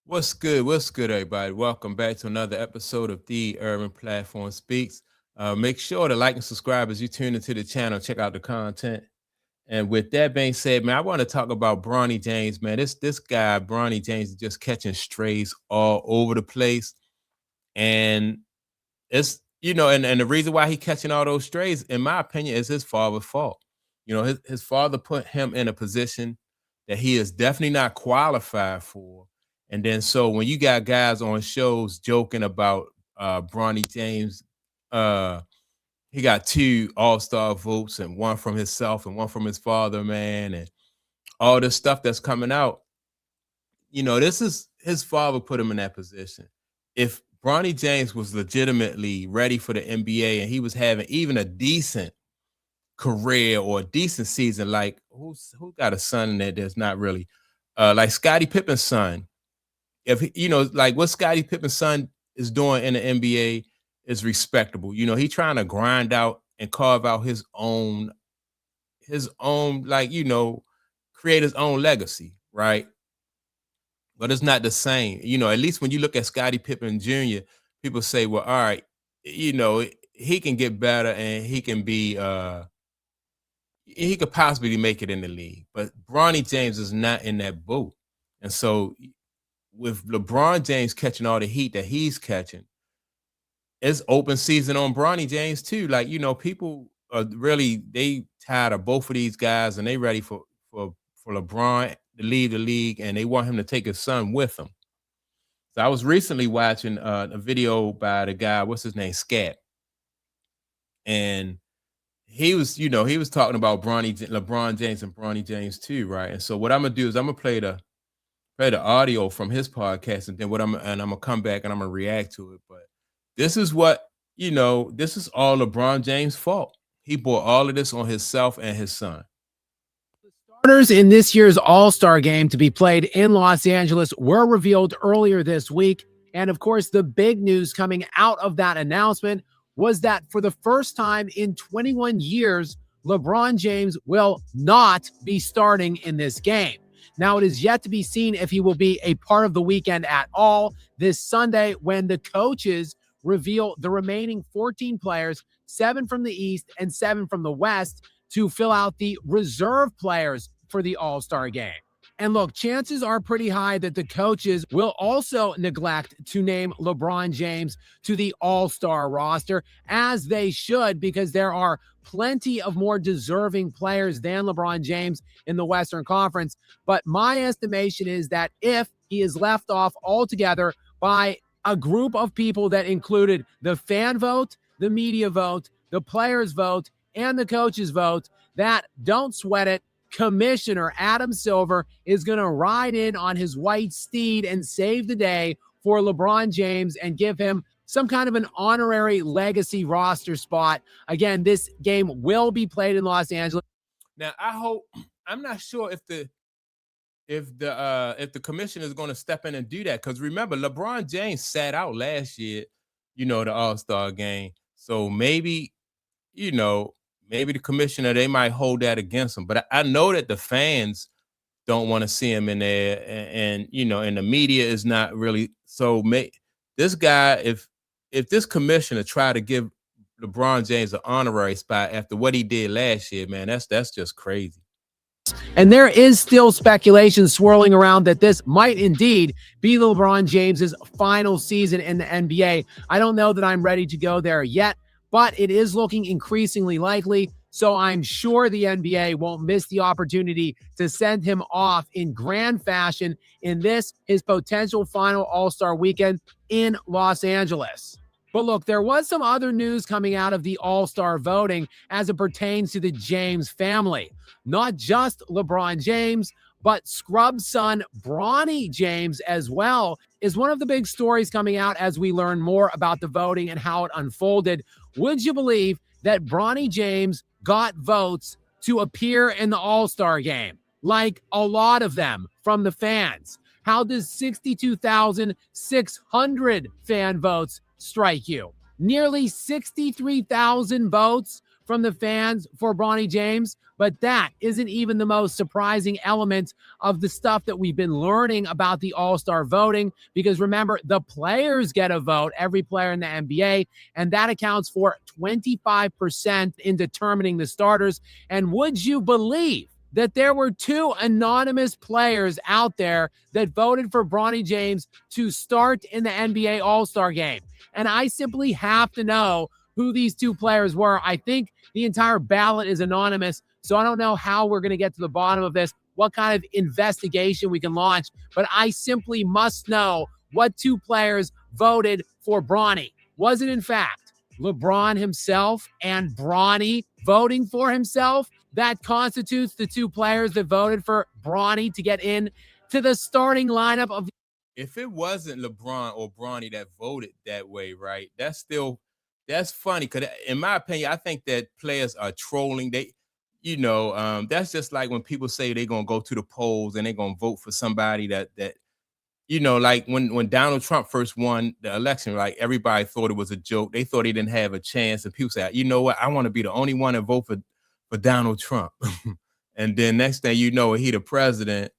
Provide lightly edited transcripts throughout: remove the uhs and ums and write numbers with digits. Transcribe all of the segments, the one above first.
What's good? What's good, everybody? Welcome back to another episode of The Urban Platform Speaks. Make sure to like and subscribe as you tune into the channel. Check out the content. And with that being said, man, I want to talk about Bronny James, man. This guy, Bronny James, is just catching strays all over the place. And it's and the reason why he catching all those strays, in my opinion, is his father's fault. His father put him in a position that he is definitely not qualified for. And then so when you got guys on shows joking about Bronny James, uh he got two all-star votes and one from himself and one from his father, man, and all this stuff that's coming out. This is his father put him in that position. If Bronny James was legitimately ready for the NBA and he was having even a decent career or a decent season, like who got a son in there that's not really like Scottie Pippen's son. If like what Scottie Pippen's son is doing in the NBA is respectable. He trying to grind out and carve out his own, like, create his own legacy, right? But it's not the same. At least when you look at Scottie Pippen Jr., people say, well, all right, he can get better and he could possibly make it in the league. But Bronny James is not in that boat. And so with LeBron James catching all the heat that he's catching, it's open season on Bronny James too. Like, people are really they tired of both of these guys and they ready for LeBron to leave the league and they want him to take his son with him. So I was recently watching a video by the guy, what's his name, Scat, and he was talking about LeBron James and Bronny James too, right? And so what I'm gonna do is I'm gonna play the audio from his podcast, and then I'm gonna come back and I'm gonna react to it. But this is this is all LeBron James' fault. He brought all of this on himself and his son. Starters in this year's All-Star game to be played in Los Angeles were revealed earlier this week. And of course, the big news coming out of that announcement was that for the first time in 21 years, LeBron James will not be starting in this game. Now, it is yet to be seen if he will be a part of the weekend at all this Sunday when the coaches reveal the remaining 14 players, 7 from the East and 7 from the West, to fill out the reserve players for the All-Star game. And look, chances are pretty high that the coaches will also neglect to name LeBron James to the All-Star roster, as they should, because there are plenty of more deserving players than LeBron James in the Western Conference. But my estimation is that if he is left off altogether by a group of people that included the fan vote, the media vote, the players vote, and the coaches vote, that, don't sweat it, Commissioner Adam Silver is going to ride in on his white steed and save the day for LeBron James and give him some kind of an honorary legacy roster spot. Again, this game will be played in Los Angeles. Now, I'm not sure if the commissioner is going to step in and do that, because remember, LeBron James sat out last year, the All-Star game. So maybe the commissioner, they might hold that against him. But I know that the fans don't want to see him in there, and the media is not really. So this guy, if this commissioner try to give LeBron James an honorary spot after what he did last year, man, that's just crazy. And there is still speculation swirling around that this might indeed be LeBron James's final season in the NBA. I don't know that I'm ready to go there yet, but it is looking increasingly likely. So I'm sure the NBA won't miss the opportunity to send him off in grand fashion in this, his potential final All-Star weekend in Los Angeles. But look, there was some other news coming out of the All-Star voting as it pertains to the James family. Not just LeBron James, but Scrub's son, Bronny James, as well, is one of the big stories coming out as we learn more about the voting and how it unfolded. Would you believe that Bronny James got votes to appear in the All-Star game? Like a lot of them from the fans. How does 62,600 fan votes strike you? Nearly 63,000 votes from the fans for Bronny James, but that isn't even the most surprising element of the stuff that we've been learning about the All-Star voting, because remember, the players get a vote, every player in the NBA, and that accounts for 25% in determining the starters. And would you believe that there were two anonymous players out there that voted for Bronny James to start in the NBA All-Star game? And I simply have to know who these two players were. I think the entire ballot is anonymous, so I don't know how we're going to get to the bottom of this, what kind of investigation we can launch, but I simply must know what two players voted for Bronny. Was it, in fact, LeBron himself and Bronny voting for himself? That constitutes the two players that voted for Bronny to get in to the starting lineup of. If it wasn't LeBron or Bronny that voted that way, right? That's funny because in my opinion, I think that players are trolling. That's just like when people say they're gonna go to the polls and they're gonna vote for somebody that like when Donald Trump first won the election, right? Everybody thought it was a joke. They thought he didn't have a chance, and people say, you know what? I want to be the only one to vote for Donald Trump. And then next thing you know, he the president.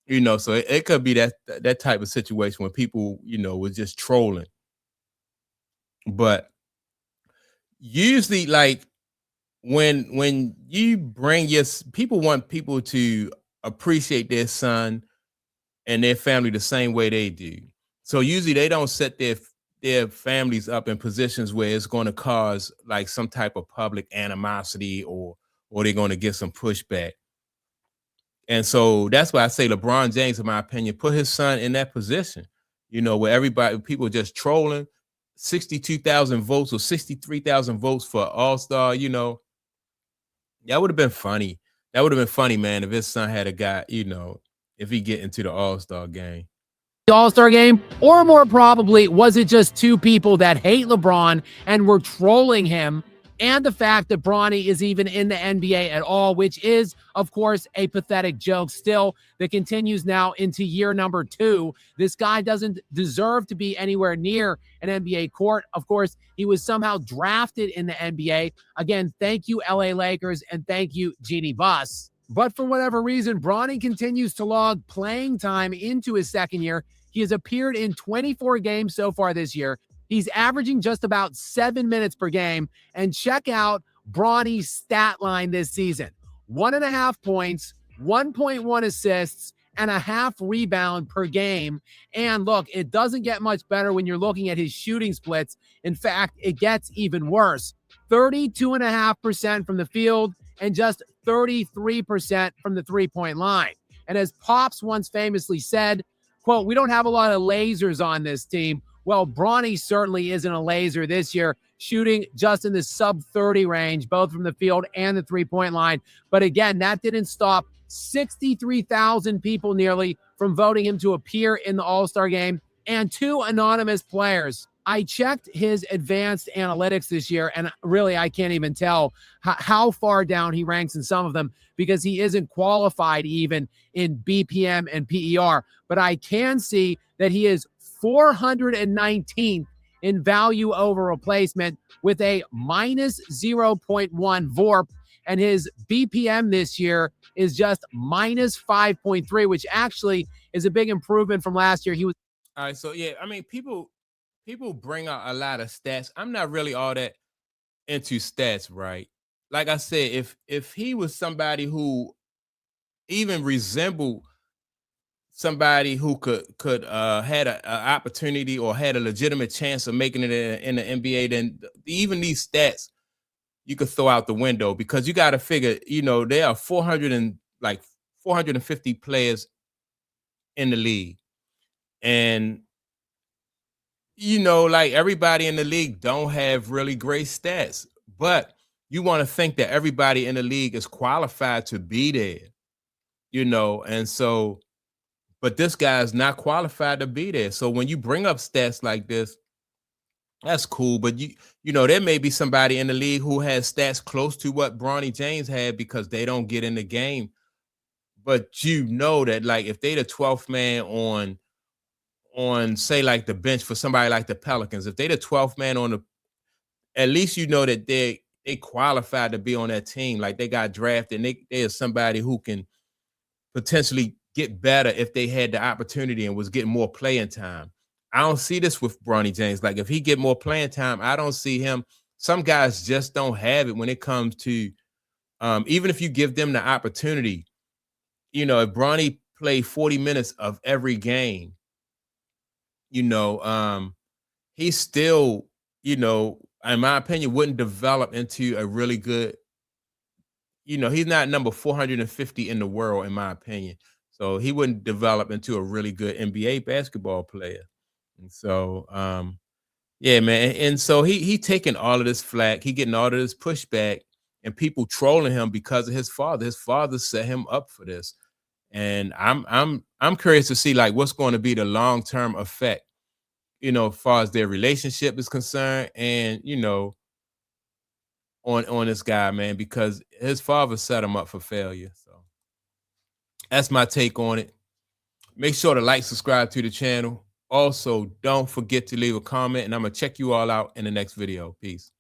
So it could be that type of situation when people, was just trolling. But usually, like when you bring people want people to appreciate their son and their family the same way they do. So usually they don't set their families up in positions where it's going to cause like some type of public animosity or they're going to get some pushback. And so that's why I say LeBron James, in my opinion, put his son in that position, where people just trolling, 62,000 votes or 63,000 votes for All-Star, that would have been funny. That would have been funny, man, if his son had a guy, if he get into the All-Star game. The All-Star game? Or more probably, was it just two people that hate LeBron and were trolling him, and the fact that Bronny is even in the NBA at all, which is, of course, a pathetic joke still that continues now into year number 2. This guy doesn't deserve to be anywhere near an NBA court. Of course, he was somehow drafted in the NBA. Again, thank you, LA Lakers, and thank you, Jeannie Buss. But for whatever reason, Bronny continues to log playing time into his second year. He has appeared in 24 games so far this year. He's averaging just about 7 minutes per game. And check out Bronny's stat line this season. 1.5 points, 1.1 assists, and a half rebound per game. And look, it doesn't get much better when you're looking at his shooting splits. In fact, it gets even worse. 32.5% from the field and just 33% from the three-point line. And as Pops once famously said, quote, "We don't have a lot of lasers on this team." Well, Bronny certainly isn't a laser this year, shooting just in the sub-30 range, both from the field and the three-point line. But again, that didn't stop 63,000 people nearly from voting him to appear in the All-Star game, and two anonymous players. I checked his advanced analytics this year, and really, I can't even tell how far down he ranks in some of them because he isn't qualified even in BPM and PER. But I can see that he is 419th in value over replacement with a minus 0.1 VORP, and his BPM this year is just minus 5.3, which actually is a big improvement from last year. He was. All right, so yeah, I mean, people bring out a lot of stats. I'm not really all that into stats, right? Like I said, if he was somebody who even resembled somebody who could had an opportunity or had a legitimate chance of making it in the NBA, then even these stats you could throw out the window, because you got to figure, there are 450 players in the league, and like everybody in the league don't have really great stats, but you want to think that everybody in the league is qualified to be there, and so. But this guy is not qualified to be there. So when you bring up stats like this, that's cool. But there may be somebody in the league who has stats close to what Bronny James had because they don't get in the game. But that, like, if they the 12th man on say like the bench for somebody like the Pelicans, if they the 12th man at least that they qualified to be on that team. Like they got drafted, and they are somebody who can potentially get better if they had the opportunity and was getting more playing time. I don't see this with Bronny James. Like if he get more playing time, I don't see him. Some guys just don't have it when it comes to even if you give them the opportunity. If Bronny played 40 minutes of every game, you know, he still, in my opinion, wouldn't develop into a really good, he's not number 450 in the world, in my opinion. So he wouldn't develop into a really good NBA basketball player. And so, yeah, man. And so he taking all of this flack, he getting all of this pushback, and people trolling him because of his father. His father set him up for this. And I'm curious to see like what's going to be the long-term effect, as far as their relationship is concerned, and on this guy, man, because his father set him up for failure. So that's my take on it. Make sure to like, subscribe to the channel. Also, don't forget to leave a comment, and I'm gonna check you all out in the next video. Peace.